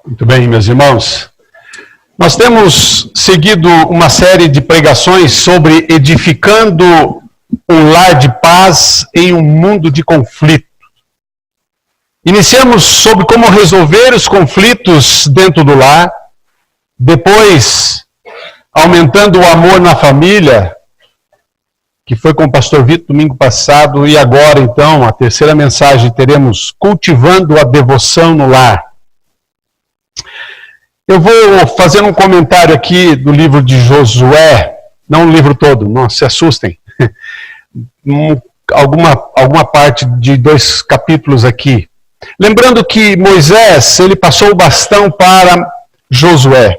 Muito bem, meus irmãos. Nós temos seguido uma série de pregações sobre edificando um lar de paz em um mundo de conflito. Iniciamos sobre como resolver os conflitos dentro do lar, depois aumentando o amor na família, que foi com o pastor Vitor domingo passado, e agora então a terceira mensagem teremos cultivando a devoção no lar. Eu vou fazer um comentário aqui do livro de Josué, não o livro todo, não se assustem, alguma parte de 2 capítulos aqui. Lembrando que Moisés, ele passou o bastão para Josué.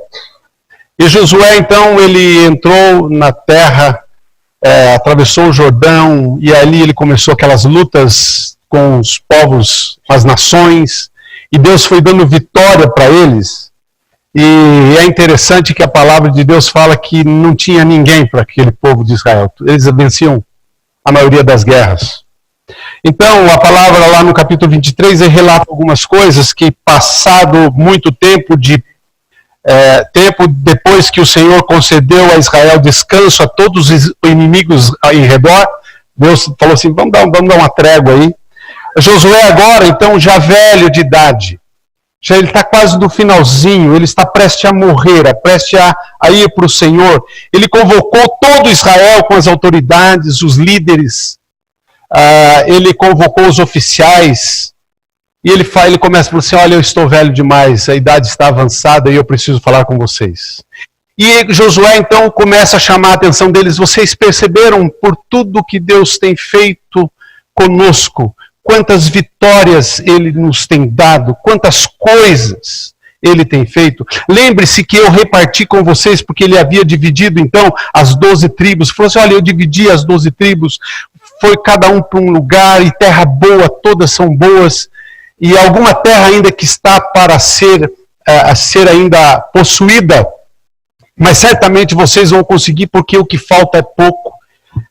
E Josué, então, ele entrou na terra, atravessou o Jordão, e ali ele começou aquelas lutas com os povos, as nações, e Deus foi dando vitória para eles. E é interessante que a palavra de Deus fala que não tinha ninguém para aquele povo de Israel. Eles venciam a maioria das guerras. Então, a palavra lá no capítulo 23, ele relata algumas coisas que, passado muito tempo depois que o Senhor concedeu a Israel descanso a todos os inimigos em redor, Deus falou assim, vamos dar uma trégua aí. Josué agora, então, já velho de idade, já ele está quase no finalzinho, ele está prestes a morrer, prestes a ir para o Senhor. Ele convocou todo Israel com as autoridades, os líderes, ele convocou os oficiais, e ele começa a falar assim, olha, eu estou velho demais, a idade está avançada e eu preciso falar com vocês. E Josué então começa a chamar a atenção deles, vocês perceberam por tudo que Deus tem feito conosco, quantas vitórias Ele nos tem dado, quantas coisas Ele tem feito. Lembre-se que eu reparti com vocês, porque Ele havia dividido então as 12 tribos. Falou assim, olha, eu dividi as 12 tribos, foi cada um para um lugar, e terra boa, todas são boas, e alguma terra ainda que está para ser ainda possuída, mas certamente vocês vão conseguir, porque o que falta é pouco,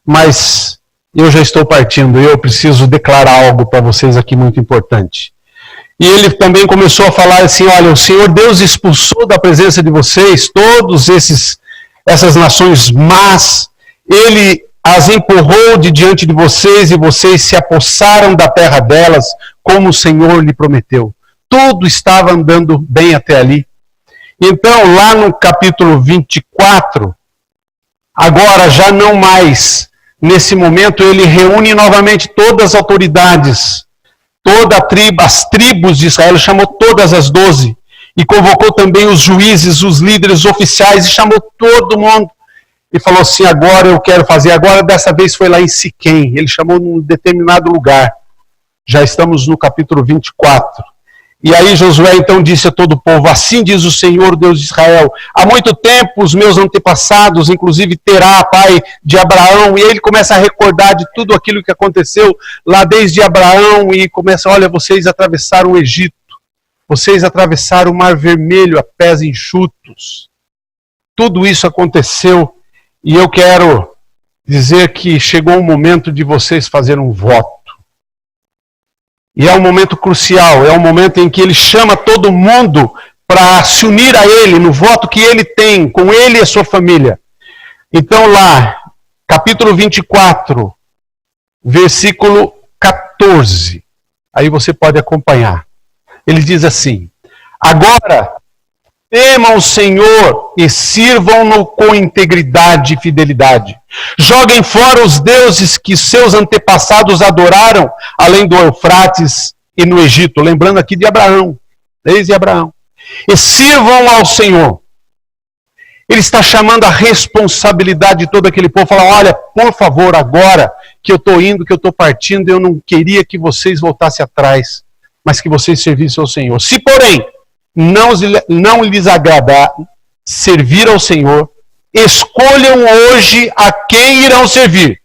mas eu já estou partindo, eu preciso declarar algo para vocês aqui muito importante. E ele também começou a falar assim, olha, o Senhor Deus expulsou da presença de vocês todas essas nações más, Ele as empurrou de diante de vocês e vocês se apossaram da terra delas, como o Senhor lhe prometeu. Tudo estava andando bem até ali. Então, lá no capítulo 24, agora já não mais, nesse momento ele reúne novamente todas as autoridades, as tribos de Israel, chamou todas as 12, e convocou também os juízes, os líderes, os oficiais, e chamou todo mundo. E falou assim, agora eu quero fazer, agora dessa vez foi lá em Siquém, ele chamou num determinado lugar. Já estamos no capítulo 24. E aí Josué então disse a todo o povo, assim diz o Senhor Deus de Israel, há muito tempo os meus antepassados, inclusive Terá, pai de Abraão, e ele começa a recordar de tudo aquilo que aconteceu lá desde Abraão, e começa, olha, vocês atravessaram o Egito, vocês atravessaram o Mar Vermelho a pés enxutos, tudo isso aconteceu. E eu quero dizer que chegou o momento de vocês fazerem um voto. E é um momento crucial, é um momento em que ele chama todo mundo para se unir a ele, no voto que ele tem, com ele e a sua família. Então lá, capítulo 24, versículo 14, aí você pode acompanhar. Ele diz assim, agora temam o Senhor e sirvam-no com integridade e fidelidade. Joguem fora os deuses que seus antepassados adoraram, além do Eufrates e no Egito. Lembrando aqui de Abraão, desde Abraão. E sirvam ao Senhor. Ele está chamando a responsabilidade de todo aquele povo. Fala, olha, por favor, agora que eu estou indo, que eu estou partindo, eu não queria que vocês voltassem atrás, mas que vocês servissem ao Senhor. Se, porém, não lhes agradar servir ao Senhor, escolham hoje a quem irão servir.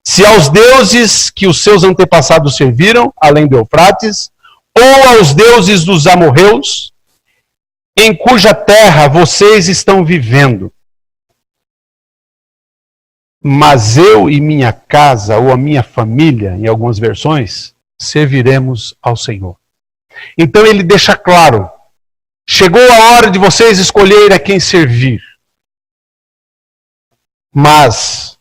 Se aos deuses que os seus antepassados serviram, além do Eufrates, ou aos deuses dos amorreus, em cuja terra vocês estão vivendo. Mas eu e minha casa, ou a minha família, em algumas versões, serviremos ao Senhor. Então ele deixa claro Chegou a hora de vocês escolherem a quem servir. Mas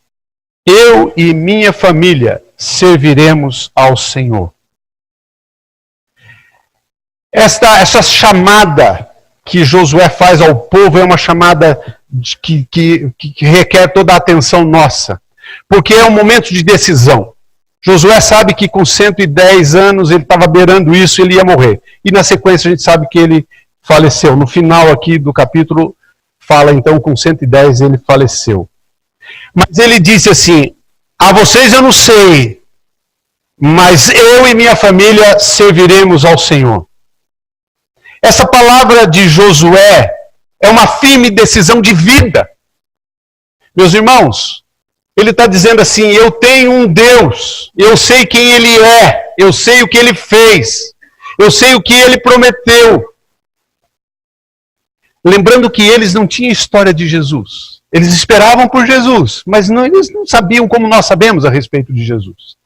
eu e minha família serviremos ao Senhor. Essa chamada que Josué faz ao povo é uma chamada que requer toda a atenção nossa. Porque é um momento de decisão. Josué sabe que com 110 anos ele estava beirando isso, ele ia morrer. E na sequência a gente sabe que ele faleceu. No final aqui do capítulo fala então com 110 ele faleceu. Mas ele disse assim: a vocês eu não sei, mas eu e minha família serviremos ao Senhor. Essa palavra de Josué é uma firme decisão de vida. Meus irmãos, ele está dizendo assim: eu tenho um Deus, eu sei quem Ele é, eu sei o que Ele fez, eu sei o que Ele prometeu. Lembrando que eles não tinham história de Jesus. Eles esperavam por Jesus, mas eles não sabiam como nós sabemos a respeito de Jesus.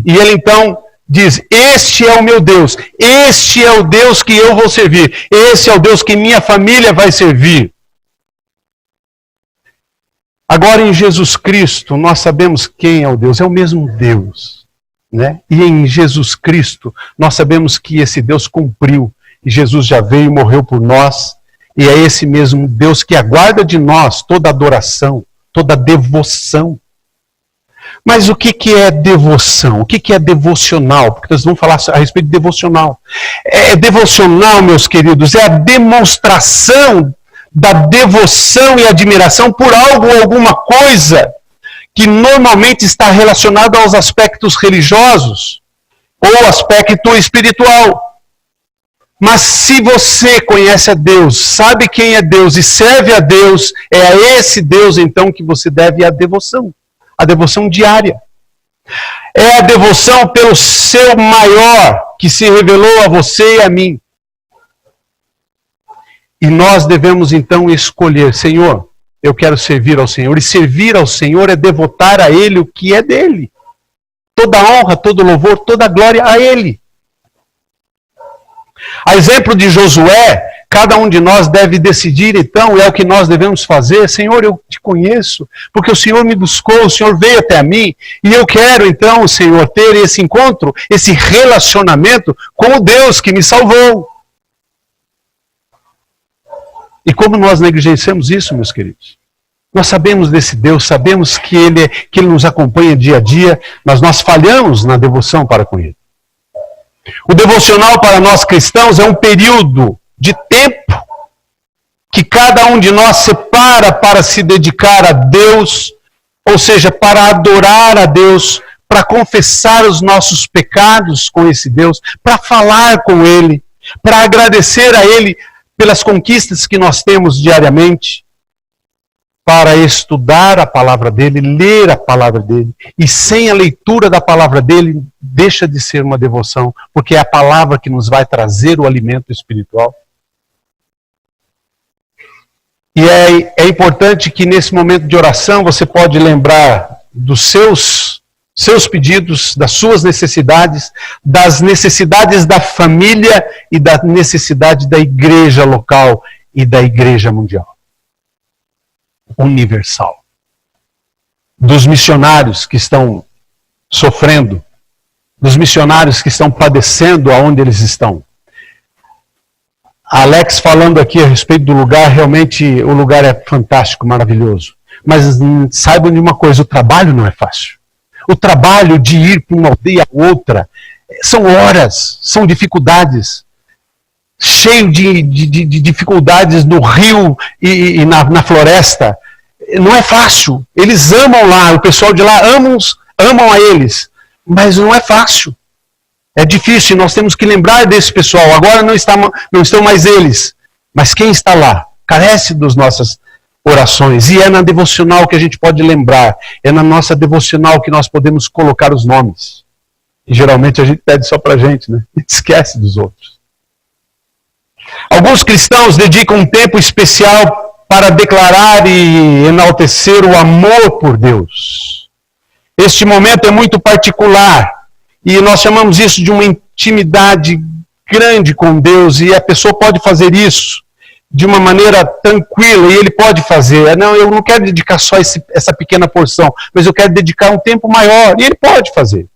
E ele então diz: este é o meu Deus, este é o Deus que eu vou servir, esse é o Deus que minha família vai servir. Agora em Jesus Cristo nós sabemos quem é o Deus, é o mesmo Deus, né? E em Jesus Cristo nós sabemos que esse Deus cumpriu, e Jesus já veio e morreu por nós, e é esse mesmo Deus que aguarda de nós toda adoração, toda devoção. Mas o que é devoção? O que é devocional? Porque nós vamos falar a respeito de devocional. Devocional, meus queridos, é a demonstração da devoção e admiração por algo ou alguma coisa que normalmente está relacionado aos aspectos religiosos ou aspecto espiritual. Mas se você conhece a Deus, sabe quem é Deus e serve a Deus, é a esse Deus então que você deve a devoção diária. É a devoção pelo seu maior que se revelou a você e a mim. E nós devemos então escolher: Senhor, eu quero servir ao Senhor. E servir ao Senhor é devotar a Ele o que é dele. Toda honra, todo louvor, toda glória a Ele. A exemplo de Josué, cada um de nós deve decidir, então, é o que nós devemos fazer. Senhor, eu te conheço, porque o Senhor me buscou, o Senhor veio até mim, e eu quero, então, Senhor, ter esse encontro, esse relacionamento com o Deus que me salvou. E como nós negligenciamos isso, meus queridos? Nós sabemos desse Deus, sabemos que Ele nos acompanha dia a dia, mas nós falhamos na devoção para com Ele. O devocional para nós cristãos é um período de tempo que cada um de nós separa para se dedicar a Deus, ou seja, para adorar a Deus, para confessar os nossos pecados com esse Deus, para falar com Ele, para agradecer a Ele pelas conquistas que nós temos diariamente, para estudar a palavra dele, ler a palavra dele. E sem a leitura da palavra dele, deixa de ser uma devoção, porque é a palavra que nos vai trazer o alimento espiritual. E é importante que nesse momento de oração você pode lembrar dos seus pedidos, das suas necessidades, das necessidades da família e da necessidade da igreja local e da igreja mundial. Universal. Dos missionários que estão sofrendo, dos missionários que estão padecendo aonde eles estão. A Alex falando aqui a respeito do lugar, realmente o lugar é fantástico, maravilhoso. Mas saibam de uma coisa, o trabalho não é fácil. O trabalho de ir para uma aldeia a outra, são horas, são dificuldades. Cheio de dificuldades no rio e na floresta. Não é fácil. Eles amam lá, o pessoal de lá amam a eles. Mas não é fácil. É difícil, nós temos que lembrar desse pessoal. Agora não estão mais eles. Mas quem está lá? Carece das nossas orações. E é na devocional que a gente pode lembrar. É na nossa devocional que nós podemos colocar os nomes. E geralmente a gente pede só pra gente, né? A gente esquece dos outros. Alguns cristãos dedicam um tempo especial para declarar e enaltecer o amor por Deus. Este momento é muito particular e nós chamamos isso de uma intimidade grande com Deus, e a pessoa pode fazer isso de uma maneira tranquila, e ele pode fazer. Não, eu não quero dedicar só essa pequena porção, mas eu quero dedicar um tempo maior, e ele pode fazer.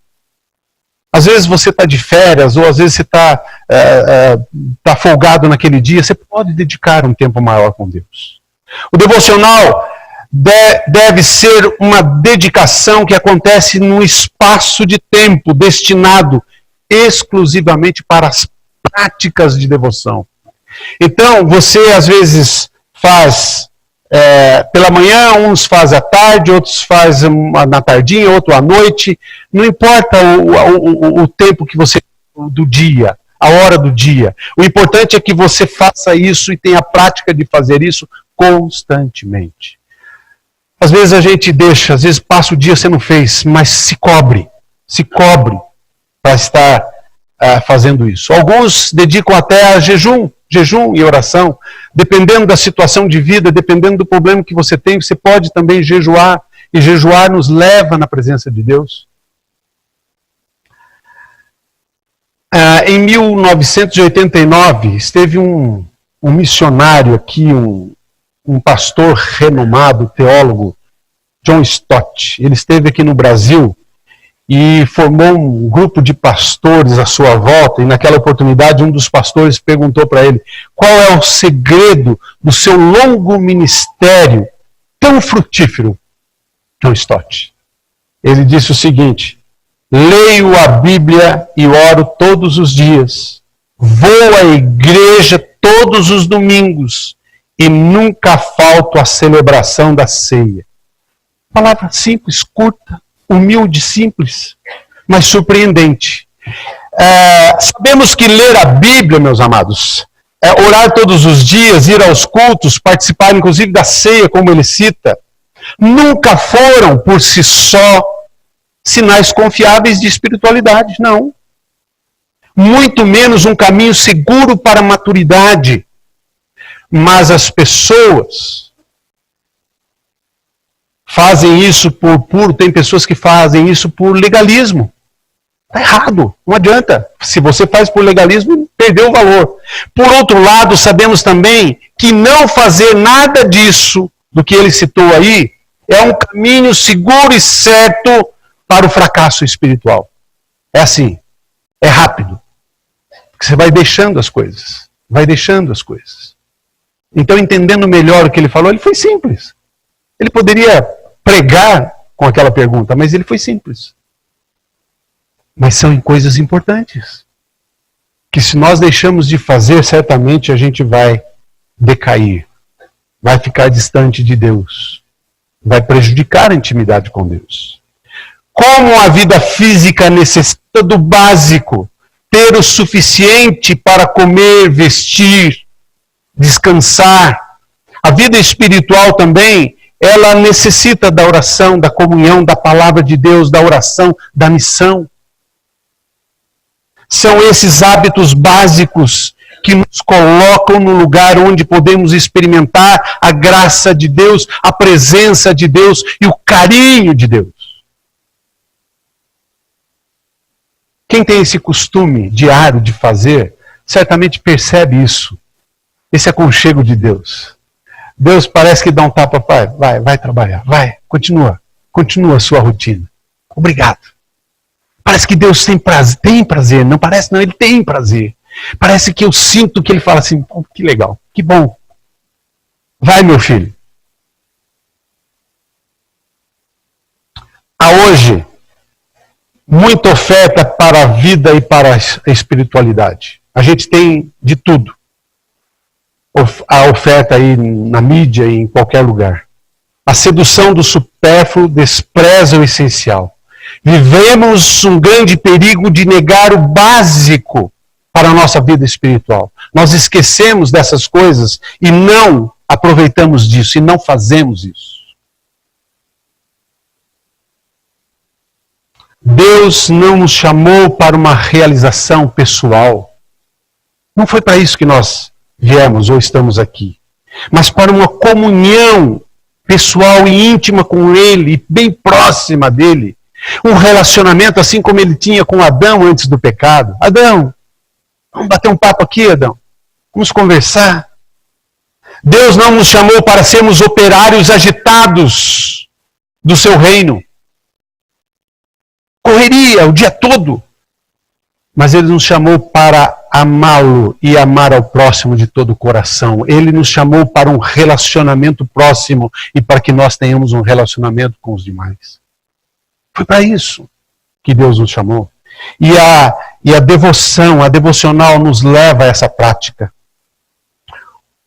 Às vezes você está de férias, ou às vezes você está folgado naquele dia, você pode dedicar um tempo maior com Deus. O devocional deve ser uma dedicação que acontece num espaço de tempo destinado exclusivamente para as práticas de devoção. Então, você às vezes faz pela manhã, uns faz à tarde, outros faz na tardinha, outro à noite. Não importa o tempo que você do dia, a hora do dia. O importante é que você faça isso e tenha a prática de fazer isso constantemente. Às vezes a gente deixa, às vezes passa o dia você não fez, mas se cobre para estar fazendo isso. Alguns dedicam até a jejum e oração. Dependendo da situação de vida, dependendo do problema que você tem, você pode também jejuar, e jejuar nos leva na presença de Deus. Em 1989, esteve um missionário aqui, um pastor renomado, teólogo, John Stott. Ele esteve aqui no Brasil e formou um grupo de pastores à sua volta, e naquela oportunidade um dos pastores perguntou para ele: qual é o segredo do seu longo ministério tão frutífero, John Stott? Ele disse o seguinte: leio a Bíblia e oro todos os dias, vou à igreja todos os domingos e nunca falto à celebração da ceia. Palavra simples, curta, humilde, simples, mas surpreendente. Sabemos que ler a Bíblia, meus amados, orar todos os dias, ir aos cultos, participar inclusive da ceia, como ele cita, nunca foram por si só sinais confiáveis de espiritualidade, não. Muito menos um caminho seguro para a maturidade. Mas as pessoas fazem isso tem pessoas que fazem isso por legalismo. Está errado, não adianta. Se você faz por legalismo, perdeu o valor. Por outro lado, sabemos também que não fazer nada disso, do que ele citou aí, é um caminho seguro e certo para o fracasso espiritual. É assim, é rápido. Porque você vai deixando as coisas. Então, entendendo melhor o que ele falou, ele foi simples. Ele poderia pregar com aquela pergunta, mas ele foi simples. Mas são coisas importantes, que se nós deixamos de fazer, certamente a gente vai decair, vai ficar distante de Deus, vai prejudicar a intimidade com Deus. Como a vida física necessita do básico, ter o suficiente para comer, vestir, descansar, a vida espiritual também, ela necessita da oração, da comunhão, da palavra de Deus, da oração, da missão. São esses hábitos básicos que nos colocam no lugar onde podemos experimentar a graça de Deus, a presença de Deus e o carinho de Deus. Quem tem esse costume diário de fazer, certamente percebe isso. Esse aconchego de Deus. Deus parece que dá um tapa, pai, vai trabalhar, vai, continua a sua rotina. Obrigado. Parece que Deus tem prazer, não parece não, ele tem prazer. Parece que eu sinto que ele fala assim, oh, que legal, que bom. Vai, meu filho. Há hoje muita oferta para a vida e para a espiritualidade. A gente tem de tudo. A oferta aí na mídia e em qualquer lugar. A sedução do supérfluo despreza o essencial. Vivemos um grande perigo de negar o básico para a nossa vida espiritual. Nós esquecemos dessas coisas e não aproveitamos disso, e não fazemos isso. Deus não nos chamou para uma realização pessoal. Não foi para isso que nós viemos ou estamos aqui. Mas para uma comunhão pessoal e íntima com Ele, bem próxima dEle. Um relacionamento assim como Ele tinha com Adão antes do pecado. Adão, Vamos bater um papo aqui, Adão. Vamos conversar. Deus não nos chamou para sermos operários agitados do seu reino. Correria o dia todo. Mas Ele nos chamou para amá-lo e amar ao próximo de todo o coração. Ele nos chamou para um relacionamento próximo e para que nós tenhamos um relacionamento com os demais. Foi para isso que Deus nos chamou. E a devoção, a devocional nos leva a essa prática.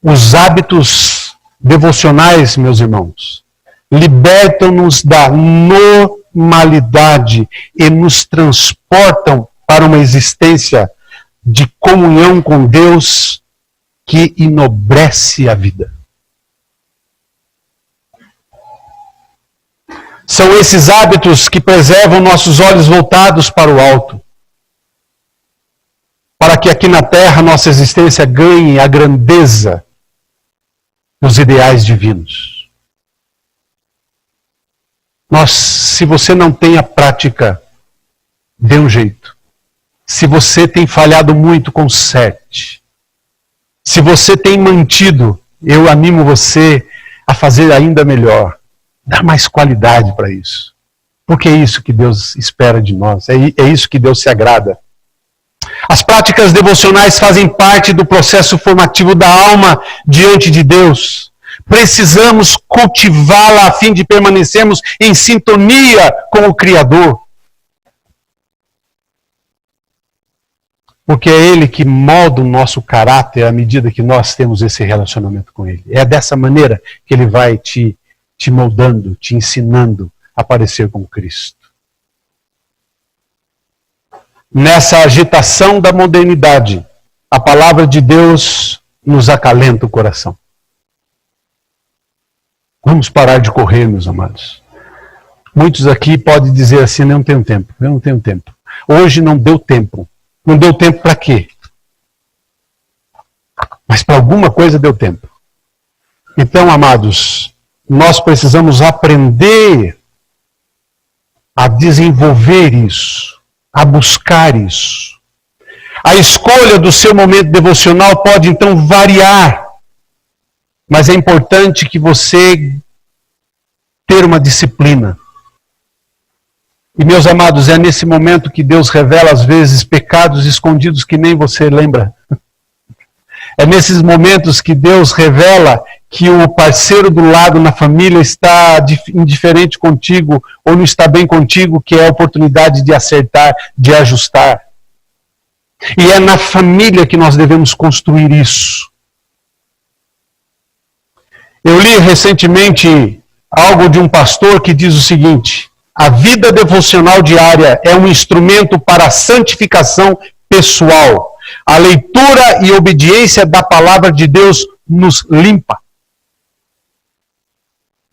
Os hábitos devocionais, meus irmãos, libertam-nos da normalidade e nos transportam para uma existência de comunhão com Deus que enobrece a vida. São esses hábitos que preservam nossos olhos voltados para o alto, para que aqui na terra nossa existência ganhe a grandeza dos ideais divinos. Se você não tem a prática, dê um jeito. Se você tem falhado muito, conserte. Se você tem mantido, eu animo você a fazer ainda melhor. Dar mais qualidade para isso. Porque é isso que Deus espera de nós. É isso que Deus se agrada. As práticas devocionais fazem parte do processo formativo da alma diante de Deus. Precisamos cultivá-la a fim de permanecermos em sintonia com o Criador. Porque é Ele que molda o nosso caráter à medida que nós temos esse relacionamento com Ele. É dessa maneira que Ele vai te moldando, te ensinando a parecer com Cristo. Nessa agitação da modernidade, a palavra de Deus nos acalenta o coração. Vamos parar de correr, meus amados. Muitos aqui podem dizer assim, eu não tenho tempo. Hoje não deu tempo. Não deu tempo para quê? Mas para alguma coisa deu tempo. Então, amados, nós precisamos aprender a desenvolver isso, a buscar isso. A escolha do seu momento devocional pode então variar, mas é importante que você tenha uma disciplina. E, meus amados, é nesse momento que Deus revela, às vezes, pecados escondidos que nem você lembra. É nesses momentos que Deus revela que o parceiro do lado na família está indiferente contigo ou não está bem contigo, que é a oportunidade de acertar, de ajustar. E é na família que nós devemos construir isso. Eu li recentemente algo de um pastor que diz o seguinte: a vida devocional diária é um instrumento para a santificação pessoal. A leitura e obediência da palavra de Deus nos limpa.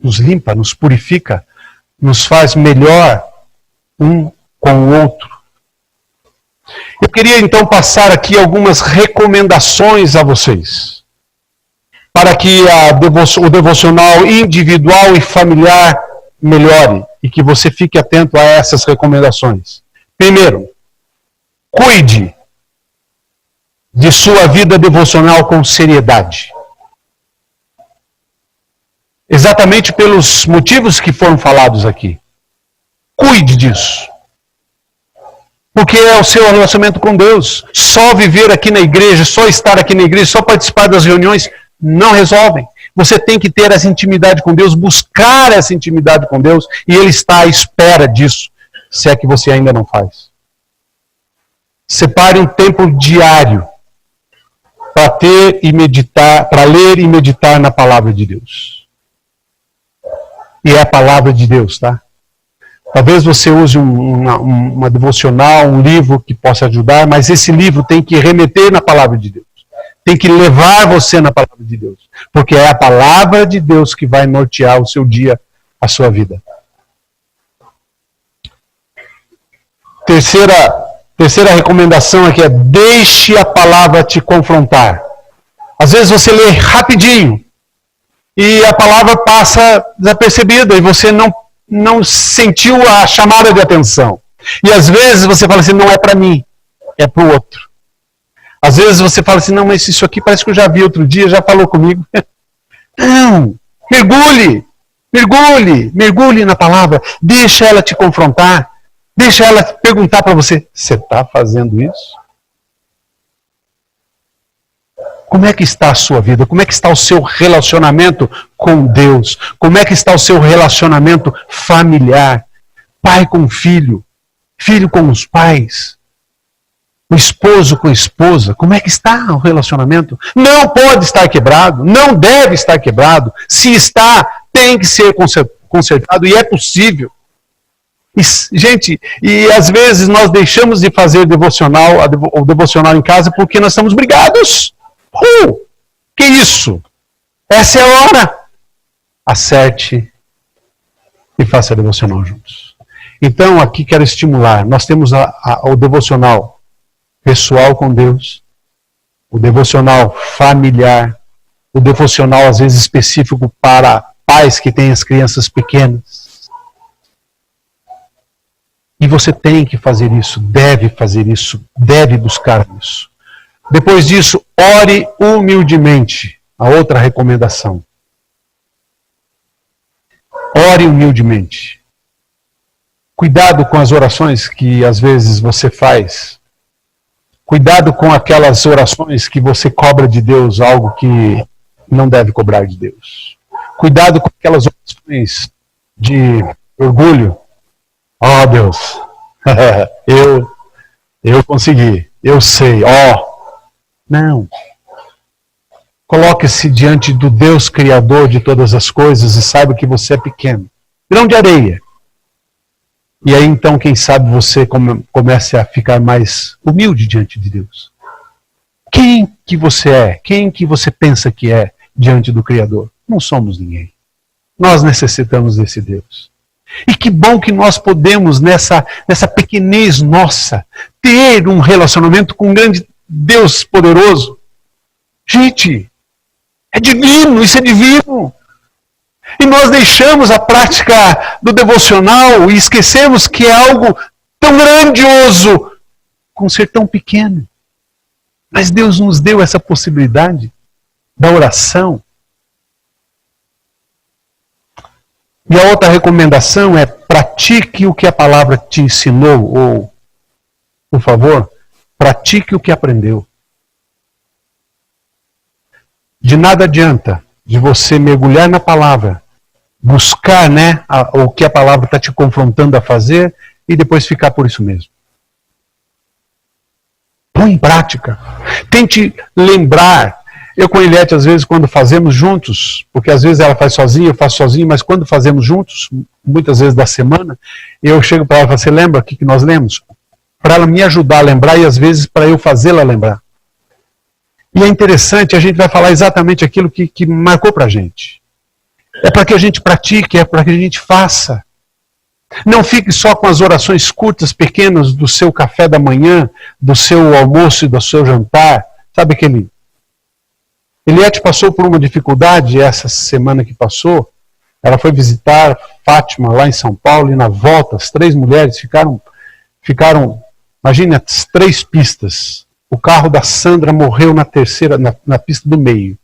Nos limpa, nos purifica, nos faz melhor um com o outro. Eu queria então passar aqui algumas recomendações a vocês, para que o devocional individual e familiar melhore e que você fique atento a essas recomendações. Primeiro, cuide de sua vida devocional com seriedade. Exatamente pelos motivos que foram falados aqui. Cuide disso. Porque é o seu relacionamento com Deus. Só viver aqui na igreja, só estar aqui na igreja, só participar das reuniões, não resolvem. Você tem que ter essa intimidade com Deus, buscar essa intimidade com Deus, e Ele está à espera disso, se é que você ainda não faz. Separe um tempo diário para ter e meditar, para ler e meditar na palavra de Deus. E é a palavra de Deus, tá? Talvez você use uma devocional, um livro que possa ajudar, mas esse livro tem que remeter na palavra de Deus. Tem que levar você na palavra de Deus. Porque é a palavra de Deus que vai nortear o seu dia, a sua vida. Terceira recomendação aqui é: deixe a palavra te confrontar. Às vezes você lê rapidinho e a palavra passa desapercebida e você não sentiu a chamada de atenção. E às vezes você fala assim, não é para mim, é para o outro. Às vezes você fala assim, não, mas isso aqui parece que eu já vi outro dia, já falou comigo. Não, mergulhe na palavra, deixa ela te confrontar, deixa ela perguntar para você, você está fazendo isso? Como é que está a sua vida? Como é que está o seu relacionamento com Deus? Como é que está o seu relacionamento familiar? Pai com filho, filho com os pais, o esposo com a esposa. Como é que está o relacionamento? Não pode estar quebrado, não deve estar quebrado. Se está, tem que ser consertado e é possível. E, gente, e às vezes nós deixamos de fazer o devocional em casa porque nós estamos brigados. Que isso? Essa é a hora. Acerte e faça a devocional juntos. Então, aqui quero estimular. Nós temos o devocional pessoal com Deus, o devocional familiar, o devocional, às vezes, específico para pais que têm as crianças pequenas. E você tem que fazer isso, deve buscar isso. Depois disso, ore humildemente. A outra recomendação. Ore humildemente. Cuidado com as orações que às vezes você faz. Cuidado com aquelas orações que você cobra de Deus algo que não deve cobrar de Deus. Cuidado com aquelas orações de orgulho. Oh, Deus, eu consegui, eu sei, Não. Coloque-se diante do Deus Criador de todas as coisas e saiba que você é pequeno. Grão de areia. E aí então, quem sabe você comece a ficar mais humilde diante de Deus. Quem que você é? Quem que você pensa que é diante do Criador? Não somos ninguém. Nós necessitamos desse Deus. E que bom que nós podemos, nessa pequenez nossa, ter um relacionamento com um grande Deus poderoso. Gente, é divino, isso é divino. E nós deixamos a prática do devocional e esquecemos que é algo tão grandioso com ser tão pequeno. Mas Deus nos deu essa possibilidade da oração. E a outra recomendação é pratique o que a palavra te ensinou, ou, por favor, pratique o que aprendeu. De nada adianta de você mergulhar na palavra, buscar o que a palavra está te confrontando a fazer e depois ficar por isso mesmo. Põe em prática. Tente lembrar. Eu com a Eliette, às vezes, quando fazemos juntos, porque às vezes ela faz sozinha, eu faço sozinho, mas quando fazemos juntos, muitas vezes da semana, eu chego para ela e falo, você lembra o que nós lemos? Para ela me ajudar a lembrar e às vezes para eu fazê-la lembrar. E é interessante, a gente vai falar exatamente aquilo que marcou para a gente. É para que a gente pratique, é para que a gente faça. Não fique só com as orações curtas, pequenas do seu café da manhã, do seu almoço e do seu jantar. Sabe aquele... Eliette passou por uma dificuldade essa semana que passou. Ela foi visitar Fátima lá em São Paulo e na volta as 3 mulheres ficaram imagine as 3 pistas. O carro da Sandra morreu na terceira, na pista do meio.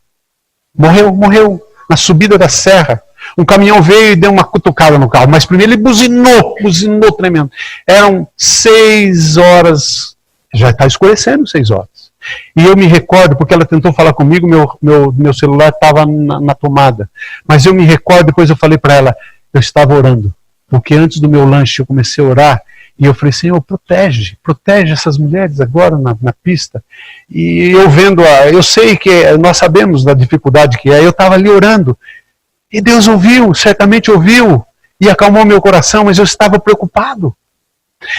Morreu na subida da serra. Um caminhão veio e deu uma cutucada no carro, mas primeiro ele buzinou tremendo. Eram 6 horas, já está escurecendo 6 horas. E eu me recordo, porque ela tentou falar comigo, meu celular estava na tomada. Mas eu me recordo, depois eu falei para ela, eu estava orando. Porque antes do meu lanche eu comecei a orar, e eu falei, Senhor, protege essas mulheres agora na pista. E eu vendo, eu sei que nós sabemos da dificuldade que é, eu estava ali orando. E Deus ouviu, certamente ouviu, e acalmou meu coração, mas eu estava preocupado.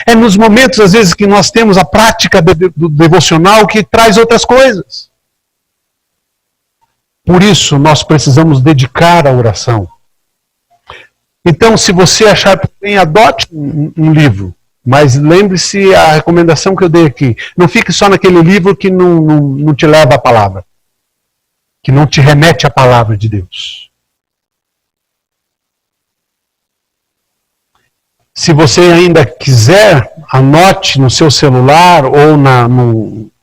É nos momentos, às vezes, que nós temos a prática do devocional que traz outras coisas. Por isso, nós precisamos dedicar a oração. Então, se você achar que tem, adote um livro. Mas lembre-se a recomendação que eu dei aqui. Não fique só naquele livro que não te leva à palavra. Que não te remete à palavra de Deus. Se você ainda quiser, anote no seu celular ou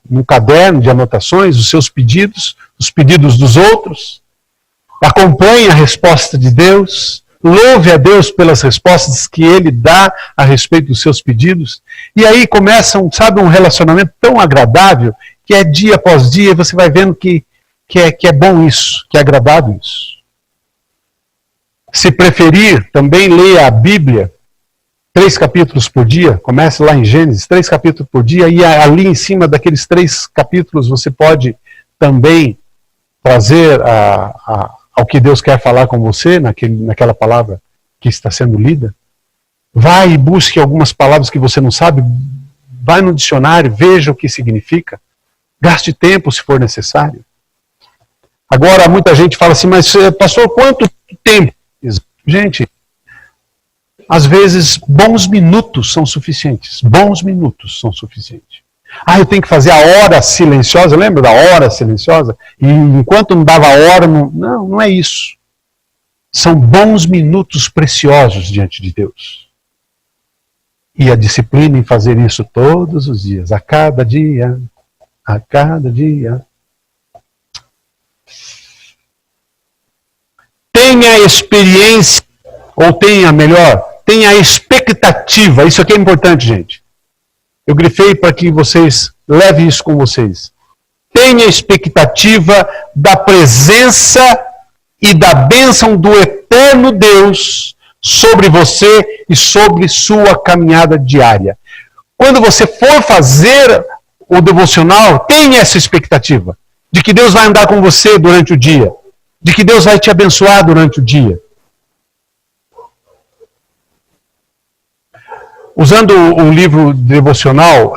no caderno de anotações os seus pedidos, os pedidos dos outros. Acompanhe a resposta de Deus. Louve a Deus pelas respostas que Ele dá a respeito dos seus pedidos. E aí começa, um relacionamento tão agradável, que é dia após dia, e você vai vendo que é bom isso, que é agradável isso. Se preferir, também leia a Bíblia, 3 capítulos por dia, comece lá em Gênesis, 3 capítulos por dia, e ali em cima daqueles 3 capítulos você pode também trazer ao que Deus quer falar com você, naquela palavra que está sendo lida. Vai e busque algumas palavras que você não sabe, vai no dicionário, veja o que significa, gaste tempo se for necessário. Agora, muita gente fala assim, mas pastor, quanto tempo? Gente, às vezes bons minutos são suficientes. Bons minutos são suficientes. Eu tenho que fazer a hora silenciosa, lembra da hora silenciosa? E enquanto não dava a hora, não é isso. São bons minutos preciosos diante de Deus. E a disciplina em fazer isso todos os dias, a cada dia, a cada dia. Tenha a experiência, ou tenha a expectativa, isso aqui é importante, gente. Eu grifei para que vocês levem isso com vocês. Tenha a expectativa da presença e da bênção do eterno Deus sobre você e sobre sua caminhada diária. Quando você for fazer o devocional, tenha essa expectativa de que Deus vai andar com você durante o dia, de que Deus vai te abençoar durante o dia. Usando o livro devocional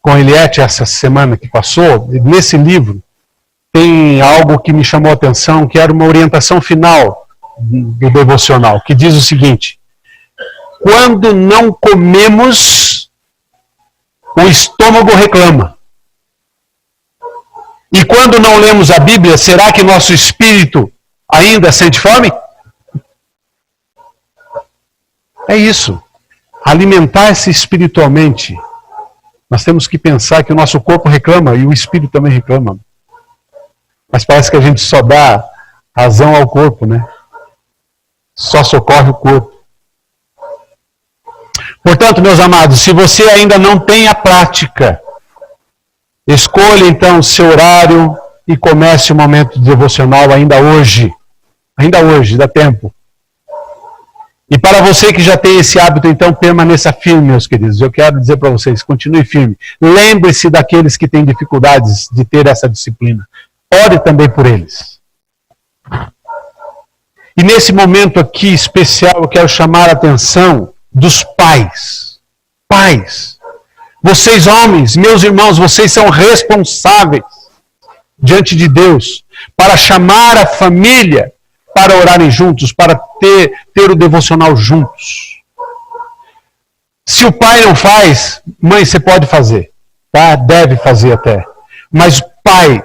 com Eliette essa semana que passou, nesse livro tem algo que me chamou a atenção, que era uma orientação final do devocional, que diz o seguinte: quando não comemos, o estômago reclama. E quando não lemos a Bíblia, será que nosso espírito ainda sente fome? É isso. Alimentar-se espiritualmente. Nós temos que pensar que o nosso corpo reclama e o espírito também reclama. Mas parece que a gente só dá razão ao corpo, né? Só socorre o corpo. Portanto, meus amados, se você ainda não tem a prática, escolha então o seu horário e comece o momento devocional ainda hoje. Ainda hoje, dá tempo. E para você que já tem esse hábito, então permaneça firme, meus queridos. Eu quero dizer para vocês, continue firme. Lembre-se daqueles que têm dificuldades de ter essa disciplina. Ore também por eles. E nesse momento aqui especial, eu quero chamar a atenção dos pais. Pais. Vocês, homens, meus irmãos, vocês são responsáveis diante de Deus para chamar a família para orarem juntos, para ter o devocional juntos. Se o pai não faz, mãe, você pode fazer, tá? Deve fazer até. Mas pai,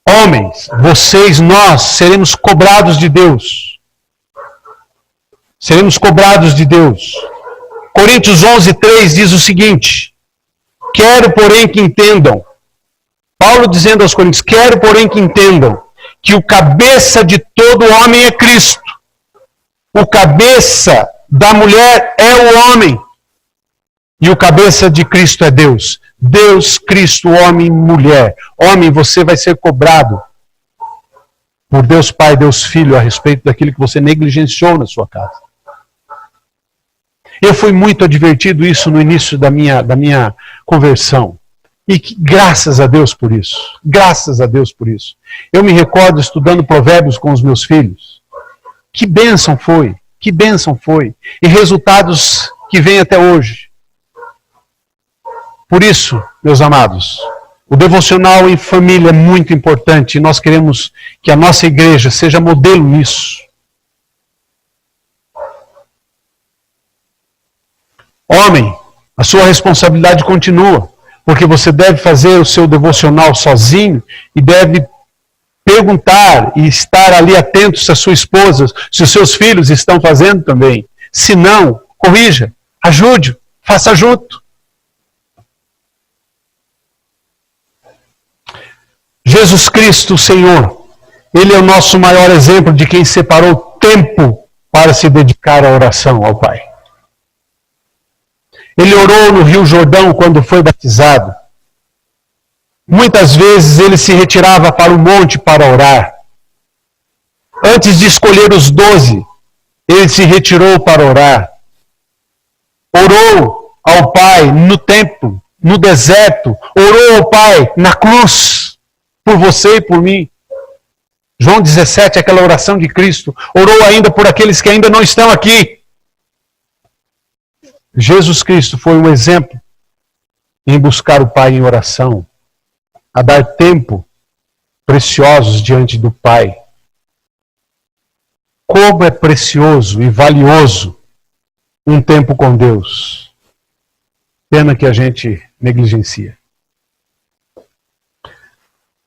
homens, vocês, nós, seremos cobrados de Deus. Seremos cobrados de Deus. Coríntios 11:3 diz o seguinte: quero, porém, que entendam. Paulo dizendo aos Coríntios, quero, porém, que entendam que o cabeça de todo homem é Cristo. O cabeça da mulher é o homem. E o cabeça de Cristo é Deus. Deus, Cristo, homem, mulher. Homem, você vai ser cobrado por Deus Pai, Deus Filho, a respeito daquilo que você negligenciou na sua casa. Eu fui muito advertido isso no início da minha conversão. E graças a Deus por isso. Graças a Deus por isso. Eu me recordo estudando Provérbios com os meus filhos. Que bênção foi. Que bênção foi. E resultados que vêm até hoje. Por isso, meus amados, o devocional em família é muito importante. E nós queremos que a nossa igreja seja modelo nisso. Homem, a sua responsabilidade continua. Porque você deve fazer o seu devocional sozinho e deve perguntar e estar ali atento se a sua esposa, se os seus filhos estão fazendo também. Se não, corrija, ajude, faça junto. Jesus Cristo, o Senhor, Ele é o nosso maior exemplo de quem separou tempo para se dedicar à oração ao Pai. Ele orou no Rio Jordão quando foi batizado. Muitas vezes ele se retirava para o monte para orar. Antes de escolher os 12, ele se retirou para orar. Orou ao Pai no templo, no deserto. Orou ao Pai na cruz, por você e por mim. João 17, aquela oração de Cristo. Orou ainda por aqueles que ainda não estão aqui. Jesus Cristo foi um exemplo em buscar o Pai em oração, a dar tempo preciosos diante do Pai. Como é precioso e valioso um tempo com Deus. Pena que a gente negligencia.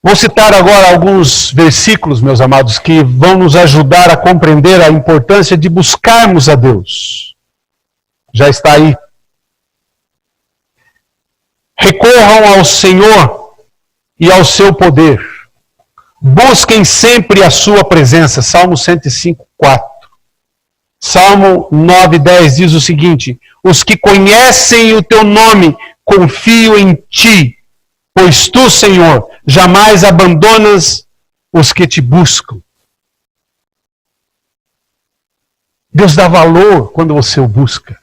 Vou citar agora alguns versículos, meus amados, que vão nos ajudar a compreender a importância de buscarmos a Deus. Já está aí. Recorram ao Senhor e ao seu poder. Busquem sempre a sua presença. Salmo 105, 4. Salmo 9, 10 diz o seguinte: os que conhecem o teu nome, confio em ti, pois tu, Senhor, jamais abandonas os que te buscam. Deus dá valor quando você o busca.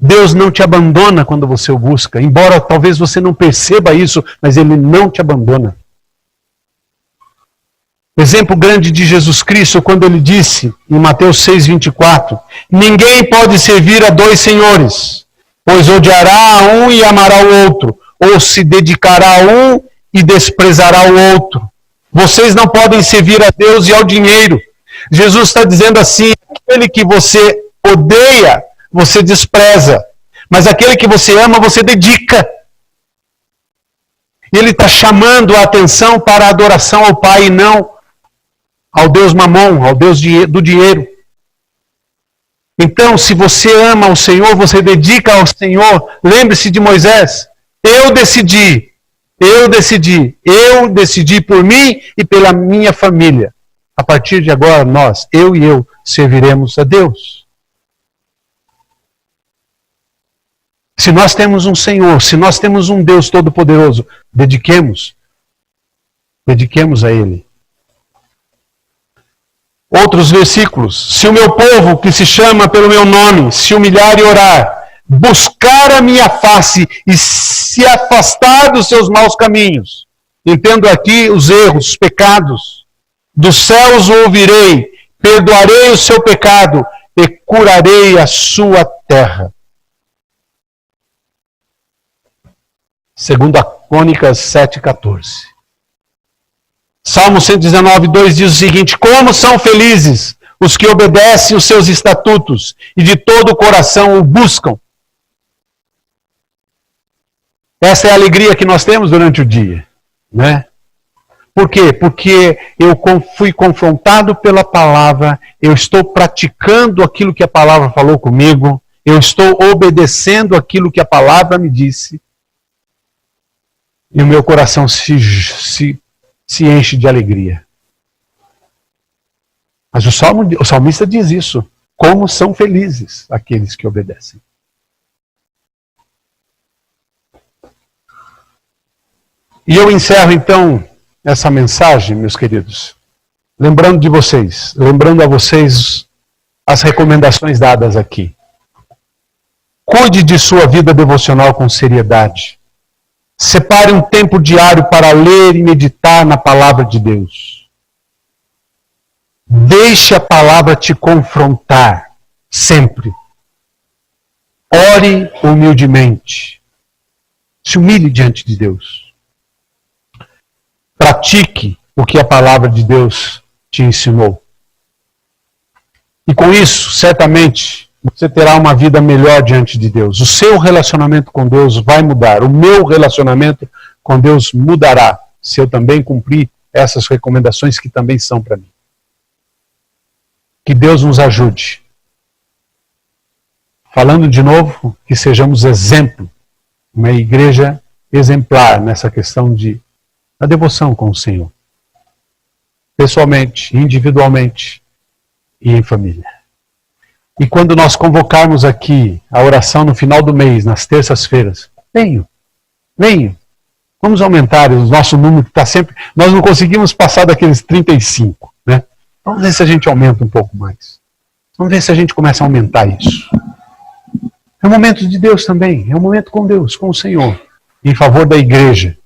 Deus não te abandona quando você o busca, embora talvez você não perceba isso, mas Ele não te abandona. Exemplo grande de Jesus Cristo, quando Ele disse, em Mateus 6, 24, ninguém pode servir a dois senhores, pois odiará a um e amará o outro, ou se dedicará a um e desprezará o outro. Vocês não podem servir a Deus e ao dinheiro. Jesus está dizendo assim, aquele que você odeia, você despreza. Mas aquele que você ama, você dedica. E Ele está chamando a atenção para a adoração ao Pai e não ao Deus Mamon, ao Deus do dinheiro. Então, se você ama o Senhor, você dedica ao Senhor. Lembre-se de Moisés. Eu decidi por mim e pela minha família. A partir de agora, nós, eu e eu, serviremos a Deus. Se nós temos um Senhor, se nós temos um Deus Todo-Poderoso, dediquemos a Ele. Outros versículos. Se o meu povo, que se chama pelo meu nome, se humilhar e orar, buscar a minha face e se afastar dos seus maus caminhos. Entendo aqui os erros, os pecados. Dos céus o ouvirei, perdoarei o seu pecado e curarei a sua terra. Segundo a Crônicas 7,14. Salmo 119, 2 diz o seguinte: como são felizes os que obedecem os seus estatutos e de todo o coração o buscam. Essa é a alegria que nós temos durante o dia, né? Por quê? Porque eu fui confrontado pela palavra, eu estou praticando aquilo que a palavra falou comigo, eu estou obedecendo aquilo que a palavra me disse, e o meu coração se enche de alegria. Mas o salmista diz isso, como são felizes aqueles que obedecem. E eu encerro então essa mensagem, meus queridos, lembrando a vocês as recomendações dadas aqui. Cuide de sua vida devocional com seriedade. Separe um tempo diário para ler e meditar na palavra de Deus. Deixe a palavra te confrontar sempre. Ore humildemente. Se humilhe diante de Deus. Pratique o que a palavra de Deus te ensinou. E com isso, certamente, você terá uma vida melhor diante de Deus. O seu relacionamento com Deus vai mudar. O meu relacionamento com Deus mudará, se eu também cumprir essas recomendações que também são para mim. Que Deus nos ajude. Falando de novo, que sejamos exemplo, uma igreja exemplar nessa questão de na devoção com o Senhor. Pessoalmente, individualmente e em família. E quando nós convocarmos aqui a oração no final do mês, nas terças-feiras, venham. Vamos aumentar o nosso número que está sempre... Nós não conseguimos passar daqueles 35, né? Vamos ver se a gente aumenta um pouco mais. Vamos ver se a gente começa a aumentar isso. É um momento de Deus também. É um momento com Deus, com o Senhor. Em favor da igreja.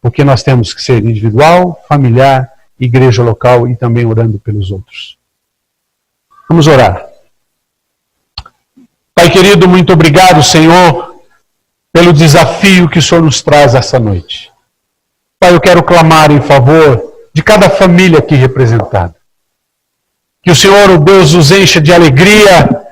Porque nós temos que ser individual, familiar, igreja local e também orando pelos outros. Vamos orar. Pai querido, muito obrigado, Senhor, pelo desafio que o Senhor nos traz essa noite. Pai, eu quero clamar em favor de cada família aqui representada. Que o Senhor, o Deus, os encha de alegria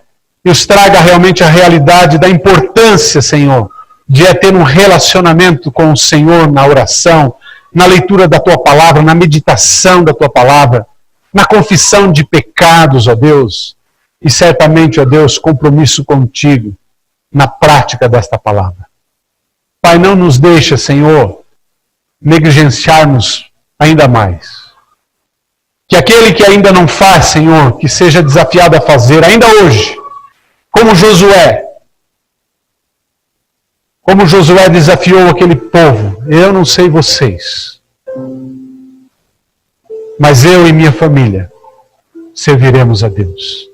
e os traga realmente a realidade da importância, Senhor, de ter um relacionamento com o Senhor na oração, na leitura da Tua Palavra, na meditação da Tua Palavra, na confissão de pecados, ó Deus, e certamente, ó Deus, compromisso contigo na prática desta palavra. Pai, não nos deixa, Senhor, negligenciarmos ainda mais. Que aquele que ainda não faz, Senhor, que seja desafiado a fazer, ainda hoje, como Josué desafiou aquele povo. Eu não sei vocês, mas eu e minha família serviremos a Deus.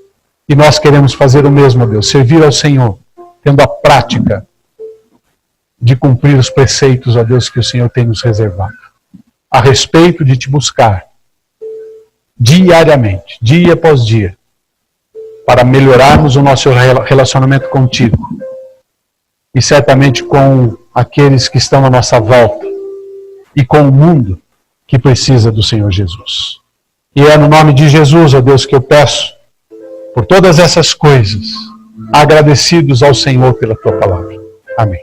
E nós queremos fazer o mesmo, Deus, servir ao Senhor, tendo a prática de cumprir os preceitos, ó Deus, que o Senhor tem nos reservado. A respeito de te buscar, diariamente, dia após dia, para melhorarmos o nosso relacionamento contigo. E certamente com aqueles que estão à nossa volta. E com o mundo que precisa do Senhor Jesus. E é no nome de Jesus, ó Deus, que eu peço por todas essas coisas, agradecidos ao Senhor pela Tua Palavra. Amém.